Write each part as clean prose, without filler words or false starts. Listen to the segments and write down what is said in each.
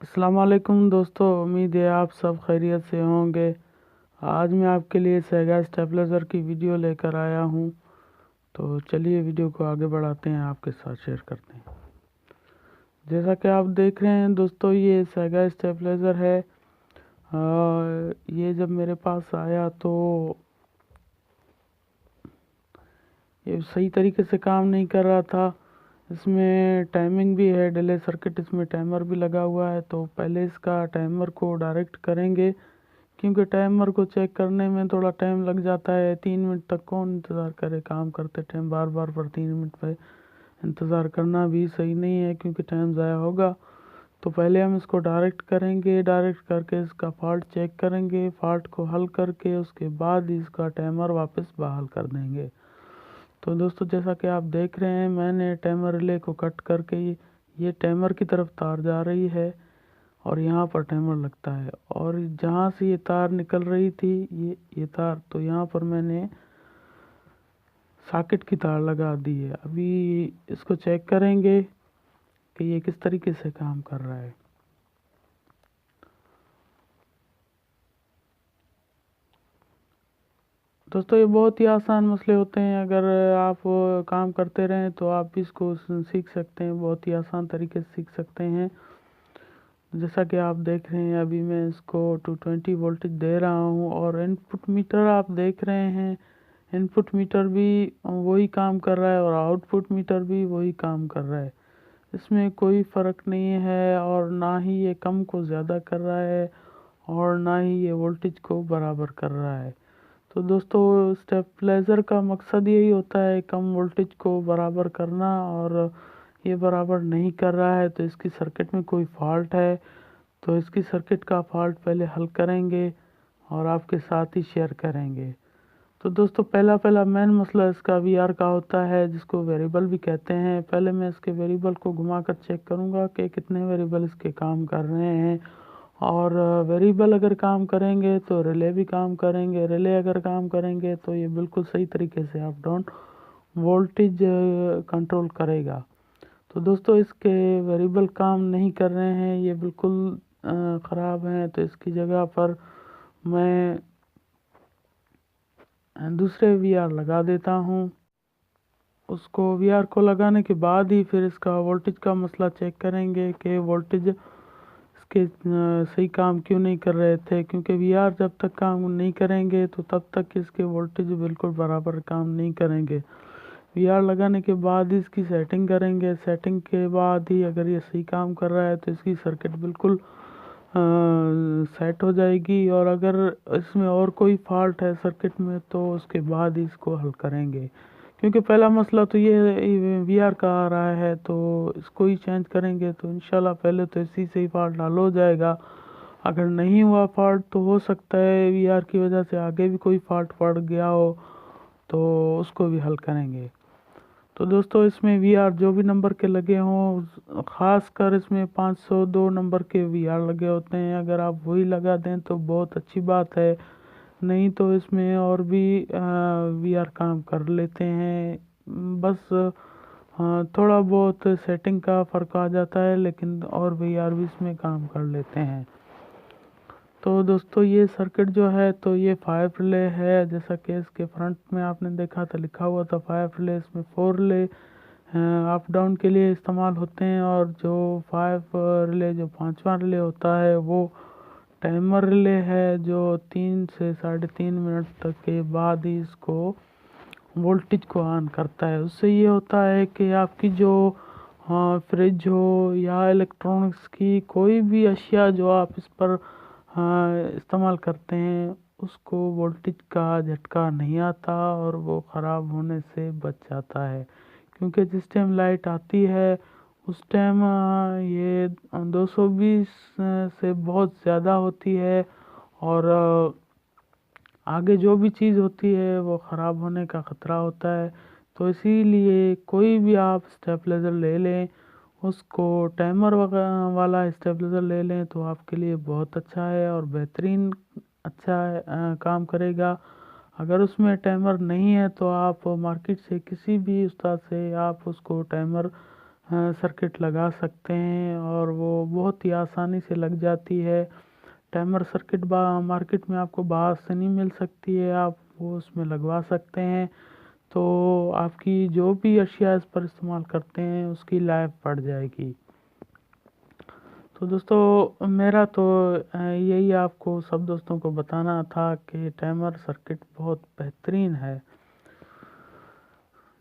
अस्सलाम वालेकुम दोस्तों, उम्मीद है आप सब खैरियत से होंगे। आज मैं आपके लिए सेगा स्टेबलाइज़र की वीडियो लेकर आया हूं। तो चलिए वीडियो को आगे बढ़ाते हैं, आपके साथ शेयर करते हैं। जैसा कि आप देख रहे हैं दोस्तों, ये सेगा स्टेबलाइज़र है। ये जब मेरे पास आया तो ये सही तरीके से काम नहीं कर रहा था। इसमें टाइमिंग भी है, डिले सर्किट, इसमें टाइमर भी लगा हुआ है। तो पहले इसका टाइमर को डायरेक्ट करेंगे, क्योंकि टाइमर को चेक करने में थोड़ा टाइम लग जाता है। 3 मिनट तक कौन इंतज़ार करे, काम करते टाइम बार बार पर 3 मिनट पे इंतज़ार करना भी सही नहीं है, क्योंकि टाइम ज़ाया होगा। तो पहले हम इसको डायरेक्ट करेंगे, डायरेक्ट करके इसका फॉल्ट चेक करेंगे, फॉल्ट को हल करके उसके बाद इसका टाइमर वापस बहाल कर देंगे। तो दोस्तों, जैसा कि आप देख रहे हैं, मैंने टाइमर रिले को कट करके ये टाइमर की तरफ तार जा रही है और यहाँ पर टाइमर लगता है। और जहाँ से ये तार निकल रही थी, ये तार, तो यहाँ पर मैंने सॉकेट की तार लगा दी है। अभी इसको चेक करेंगे कि ये किस तरीके से काम कर रहा है। दोस्तों, ये बहुत ही आसान मसले होते हैं। अगर आप काम करते रहें तो आप भी इसको सीख सकते हैं, बहुत ही आसान तरीके से सीख सकते हैं। जैसा कि आप देख रहे हैं, अभी मैं इसको 220 वोल्टेज दे रहा हूँ और इनपुट मीटर आप देख रहे हैं, इनपुट मीटर भी वही काम कर रहा है और आउटपुट मीटर भी वही काम कर रहा है। इसमें कोई फ़र्क नहीं है, और ना ही ये कम को ज़्यादा कर रहा है और ना ही ये वोल्टेज को बराबर कर रहा है। तो दोस्तों, स्टेबलाइज़र का मकसद यही होता है, कम वोल्टेज को बराबर करना। और ये बराबर नहीं कर रहा है तो इसकी सर्किट में कोई फॉल्ट है। तो इसकी सर्किट का फॉल्ट पहले हल करेंगे और आपके साथ ही शेयर करेंगे। तो दोस्तों, पहला पहला मेन मसला इसका वीआर का होता है, जिसको वेरिएबल भी कहते हैं। पहले मैं इसके वेरिएबल को घुमाकर चेक करूंगा कि कितने वेरिएबल इसके काम कर रहे हैं। और वेरिएबल अगर काम करेंगे तो रिले भी काम करेंगे, रिले अगर काम करेंगे तो ये बिल्कुल सही तरीके से अप डाउन वोल्टेज कंट्रोल करेगा। तो दोस्तों, इसके वेरिएबल काम नहीं कर रहे हैं, ये बिल्कुल ख़राब हैं। तो इसकी जगह पर मैं दूसरे वीआर लगा देता हूँ। उसको वीआर को लगाने के बाद ही फिर इसका वोल्टेज का मसला चेक करेंगे कि वोल्टेज इसके सही काम क्यों नहीं कर रहे थे। क्योंकि वीआर जब तक काम नहीं करेंगे तो तब तक इसके वोल्टेज बिल्कुल बराबर काम नहीं करेंगे। वीआर लगाने के बाद ही इसकी सेटिंग करेंगे, सेटिंग के बाद ही अगर ये सही काम कर रहा है तो इसकी सर्किट बिल्कुल सेट हो जाएगी। और अगर इसमें और कोई फॉल्ट है सर्किट में तो उसके बाद ही इसको हल करेंगे। क्योंकि पहला मसला तो ये वीआर का आ रहा है, तो इसको ही चेंज करेंगे तो इंशाल्लाह पहले तो इसी से ही फॉल्ट हल हो जाएगा। अगर नहीं हुआ फॉल्ट तो हो सकता है वीआर की वजह से आगे भी कोई फॉल्ट पड़ गया हो, तो उसको भी हल करेंगे। तो दोस्तों, इसमें वीआर जो भी नंबर के लगे हों, ख़ास कर इसमें 502 नंबर के वीआर लगे होते हैं, अगर आप वही लगा दें तो बहुत अच्छी बात है। नहीं तो इसमें और भी वीआर काम कर लेते हैं। बस थोड़ा बहुत सेटिंग का फ़र्क आ जाता है, लेकिन और वीआर भी इसमें काम कर लेते हैं। तो दोस्तों, ये सर्किट जो है तो ये 5 रिले है। जैसा कि इसके फ्रंट में आपने देखा था, लिखा हुआ था 5 रिले, इसमें 4 रिले अप डाउन के लिए इस्तेमाल होते हैं। और जो 5 रिले, जो पांचवा रिले होता है, वो टाइमर रिले है, जो 3 से 3.5 मिनट तक के बाद ही इसको वोल्टेज को ऑन करता है। उससे ये होता है कि आपकी जो फ्रिज हो या इलेक्ट्रॉनिक्स की कोई भी अशिया जो आप इस पर इस्तेमाल करते हैं, उसको वोल्टेज का झटका नहीं आता और वो ख़राब होने से बच जाता है। क्योंकि जिस टाइम लाइट आती है उस टाइम ये 220 से बहुत ज़्यादा होती है। और आगे जो भी चीज़ होती है वो ख़राब होने का ख़तरा होता है। तो इसीलिए कोई भी आप स्टेबलाइज़र ले लें, उसको टाइमर वाला स्टेबलाइज़र ले लें तो आपके लिए बहुत अच्छा है और बेहतरीन अच्छा है, काम करेगा। अगर उसमें टाइमर नहीं है तो आप मार्केट से किसी भी उस्ताद से आप उसको टाइमर सर्किट लगा सकते हैं और वो बहुत ही आसानी से लग जाती है। टाइमर सर्किट मार्केट में आपको बाहर से नहीं मिल सकती है, आप वो उसमें लगवा सकते हैं, तो आपकी जो भी अशिया इस पर इस्तेमाल करते हैं उसकी लाइफ बढ़ जाएगी। तो दोस्तों मेरा तो यही आपको सब दोस्तों को बताना था कि टाइमर सर्किट बहुत बेहतरीन है।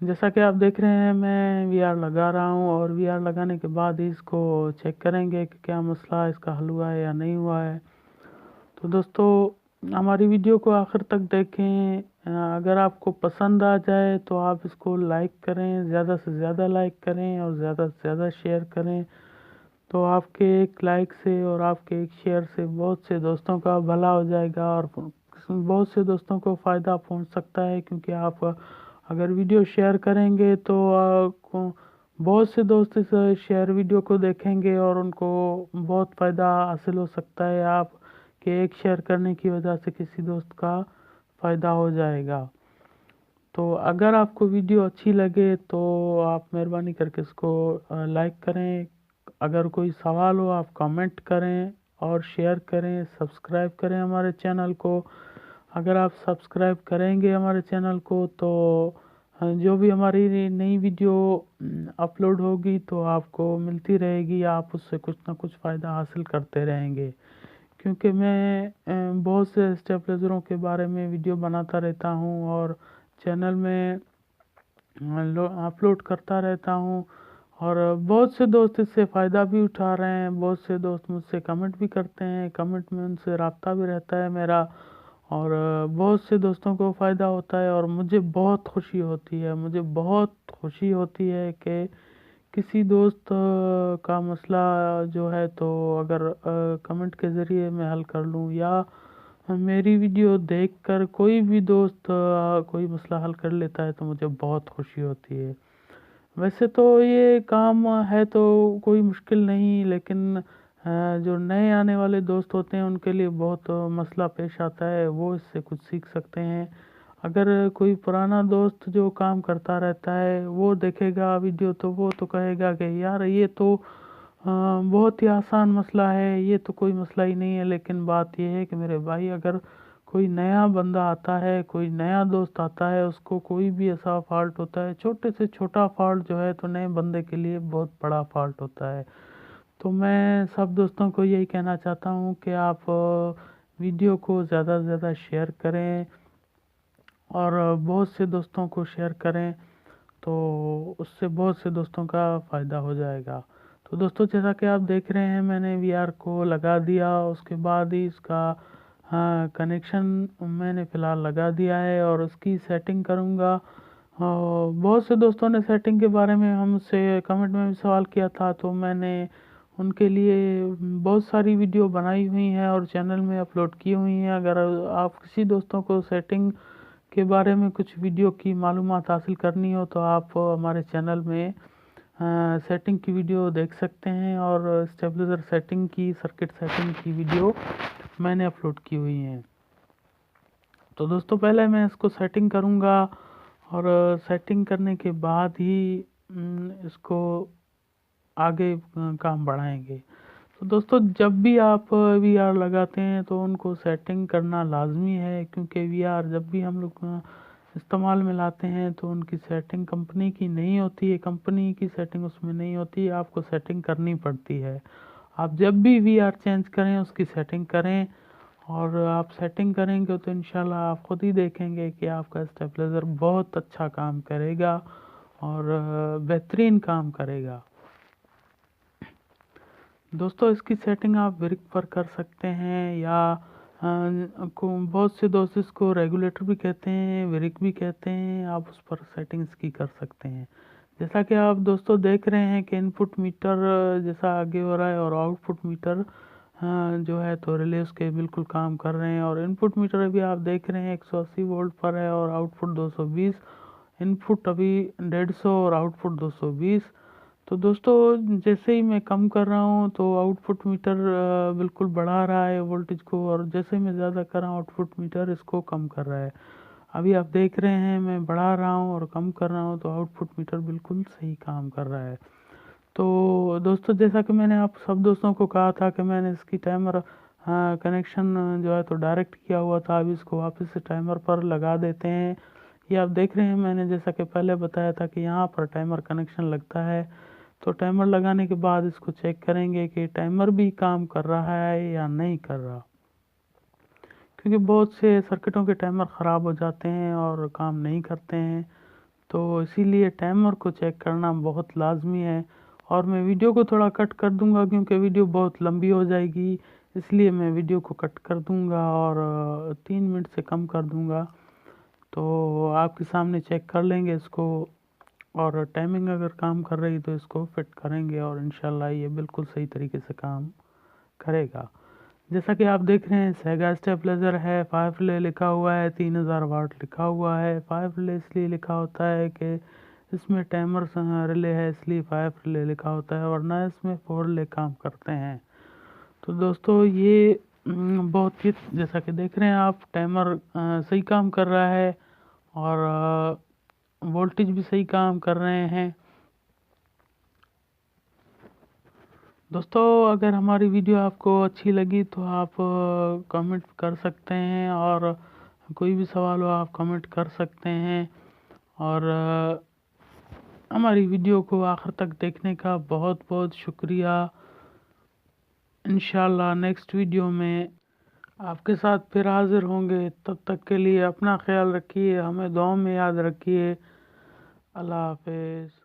जैसा कि आप देख रहे हैं मैं वीआर लगा रहा हूं और वीआर लगाने के बाद ही इसको चेक करेंगे कि क्या मसला इसका हल हुआ है या नहीं हुआ है। तो दोस्तों हमारी वीडियो को आखिर तक देखें। अगर आपको पसंद आ जाए तो आप इसको लाइक करें, ज़्यादा से ज़्यादा लाइक करें और ज़्यादा से ज़्यादा शेयर करें। तो आपके एक लाइक से और आपके एक शेयर से बहुत से दोस्तों का भला हो जाएगा और बहुत से दोस्तों को फ़ायदा पहुंच सकता है, क्योंकि आप अगर वीडियो शेयर करेंगे तो आपको बहुत से दोस्त इस शेयर वीडियो को देखेंगे और उनको बहुत फ़ायदा हासिल हो सकता है। आप के एक शेयर करने की वजह से किसी दोस्त का फ़ायदा हो जाएगा। तो अगर आपको वीडियो अच्छी लगे तो आप मेहरबानी करके इसको लाइक करें। अगर कोई सवाल हो आप कमेंट करें और शेयर करें, सब्सक्राइब करें हमारे चैनल को। अगर आप सब्सक्राइब करेंगे हमारे चैनल को तो जो भी हमारी नई वीडियो अपलोड होगी तो आपको मिलती रहेगी, आप उससे कुछ ना कुछ फ़ायदा हासिल करते रहेंगे। क्योंकि मैं बहुत से स्टेबलाइज़रों के बारे में वीडियो बनाता रहता हूँ और चैनल में अपलोड करता रहता हूँ और बहुत से दोस्त इससे फ़ायदा भी उठा रहे हैं। बहुत से दोस्त मुझसे कमेंट भी करते हैं, कमेंट में उनसे रब्ता भी रहता है मेरा और बहुत से दोस्तों को फ़ायदा होता है और मुझे बहुत खुशी होती है। मुझे बहुत खुशी होती है कि किसी दोस्त का मसला जो है तो अगर कमेंट के ज़रिए मैं हल कर लूँ या मेरी वीडियो देखकर कोई भी दोस्त कोई मसला हल कर लेता है तो मुझे बहुत खुशी होती है। वैसे तो ये काम है तो कोई मुश्किल नहीं, लेकिन जो नए आने वाले दोस्त होते हैं उनके लिए बहुत मसला पेश आता है, वो इससे कुछ सीख सकते हैं। अगर कोई पुराना दोस्त जो काम करता रहता है वो देखेगा वीडियो तो वो तो कहेगा कि यार ये तो बहुत ही आसान मसला है, ये तो कोई मसला ही नहीं है। लेकिन बात ये है कि मेरे भाई अगर कोई नया बंदा आता है, कोई नया दोस्त आता है, उसको कोई भी ऐसा फ़ॉल्ट होता है, छोटे से छोटा फ़ॉल्ट जो है तो नए बंदे के लिए बहुत बड़ा फ़ॉल्ट होता है। तो मैं सब दोस्तों को यही कहना चाहता हूँ कि आप वीडियो को ज़्यादा से ज़्यादा शेयर करें और बहुत से दोस्तों को शेयर करें, तो उससे बहुत से दोस्तों का फ़ायदा हो जाएगा। तो दोस्तों जैसा कि आप देख रहे हैं मैंने वीआर को लगा दिया, उसके बाद ही इसका कनेक्शन मैंने फ़िलहाल लगा दिया है और उसकी सेटिंग करूँगा। बहुत से दोस्तों ने सेटिंग के बारे में हमसे कमेंट में भी सवाल किया था, तो मैंने उनके लिए बहुत सारी वीडियो बनाई हुई हैं और चैनल में अपलोड की हुई हैं। अगर आप किसी दोस्तों को सेटिंग के बारे में कुछ वीडियो की मालूमात हासिल करनी हो तो आप हमारे चैनल में सेटिंग की वीडियो देख सकते हैं और स्टेबलाइज़र सेटिंग की, सर्किट सेटिंग की वीडियो मैंने अपलोड की हुई हैं। तो दोस्तों पहले मैं इसको सेटिंग करूँगा और सेटिंग करने के बाद ही इसको आगे काम बढ़ाएंगे। तो दोस्तों जब भी आप वीआर लगाते हैं तो उनको सेटिंग करना लाजमी है, क्योंकि वीआर जब भी हम लोग इस्तेमाल में लाते हैं तो उनकी सेटिंग कंपनी की नहीं होती है, कंपनी की सेटिंग उसमें नहीं होती, आपको सेटिंग करनी पड़ती है। आप जब भी वीआर चेंज करें उसकी सेटिंग करें और आप सेटिंग करेंगे तो इंशाल्लाह आप खुद ही देखेंगे कि आपका स्टेबलाइज़र बहुत अच्छा काम करेगा और बेहतरीन काम करेगा। दोस्तों इसकी सेटिंग आप ब्रिक पर कर सकते हैं या बहुत से दोस्त इसको रेगुलेटर भी कहते हैं, ब्रिक भी कहते हैं, आप उस पर सेटिंग्स की कर सकते हैं। जैसा कि आप दोस्तों देख रहे हैं कि इनपुट मीटर जैसा आगे हो रहा है और आउटपुट मीटर जो है तो रिले उसके बिल्कुल काम कर रहे हैं और इनपुट मीटर अभी आप देख रहे हैं 180 वोल्ट पर है और आउटपुट 220, इनपुट अभी 150 और आउटपुट 220। तो दोस्तों जैसे ही मैं कम कर रहा हूँ तो आउटपुट मीटर बिल्कुल बढ़ा रहा है वोल्टेज को और जैसे मैं ज़्यादा कर रहा हूँ आउटपुट मीटर इसको कम कर रहा है। अभी आप देख रहे हैं मैं बढ़ा रहा हूँ और कम कर रहा हूँ तो आउटपुट मीटर बिल्कुल सही काम कर रहा है। तो दोस्तों, जैसा कि मैंने आप सब दोस्तों को कहा था कि मैंने इसकी टाइमर कनेक्शन जो है तो डायरेक्ट किया हुआ था। अब इसको वापस से टाइमर पर लगा देते हैं। ये आप देख रहे हैं, मैंने जैसा कि पहले बताया था कि यहाँ पर टाइमर कनेक्शन लगता है। तो टाइमर लगाने के बाद इसको चेक करेंगे कि टाइमर भी काम कर रहा है या नहीं कर रहा, क्योंकि बहुत से सर्किटों के टाइमर ख़राब हो जाते हैं और काम नहीं करते हैं। तो इसीलिए टाइमर को चेक करना बहुत लाजमी है। और मैं वीडियो को थोड़ा कट कर दूंगा, क्योंकि वीडियो बहुत लंबी हो जाएगी, इसलिए मैं वीडियो को कट कर दूंगा और 3 मिनट से कम कर दूंगा। तो आपके सामने चेक कर लेंगे इसको, और टाइमिंग अगर काम कर रही तो इसको फिट करेंगे और इंशाल्लाह ये बिल्कुल सही तरीके से काम करेगा। जैसा कि आप देख रहे हैं, सेगा स्टेबलाइजर है, 5 रिले लिखा हुआ है, 3000 वाट लिखा हुआ है। 5 रिले इसलिए लिखा होता है कि इसमें टाइमर रिले है, इसलिए 5 रिले लिखा होता है, वरना इसमें 4 रिले काम करते हैं। तो दोस्तों, ये बहुत ही, जैसा कि देख रहे हैं आप, टाइमर सही काम कर रहा है और वोल्टेज भी सही काम कर रहे हैं। दोस्तों, अगर हमारी वीडियो आपको अच्छी लगी तो आप कमेंट कर सकते हैं, और कोई भी सवाल हो आप कमेंट कर सकते हैं। और हमारी वीडियो को आखिर तक देखने का बहुत बहुत शुक्रिया। इंशाल्लाह नेक्स्ट वीडियो में आपके साथ फिर हाजिर होंगे। तब तक के लिए अपना ख्याल रखिए, हमें दुआ में याद रखिए। अल्लाह हाफिज़।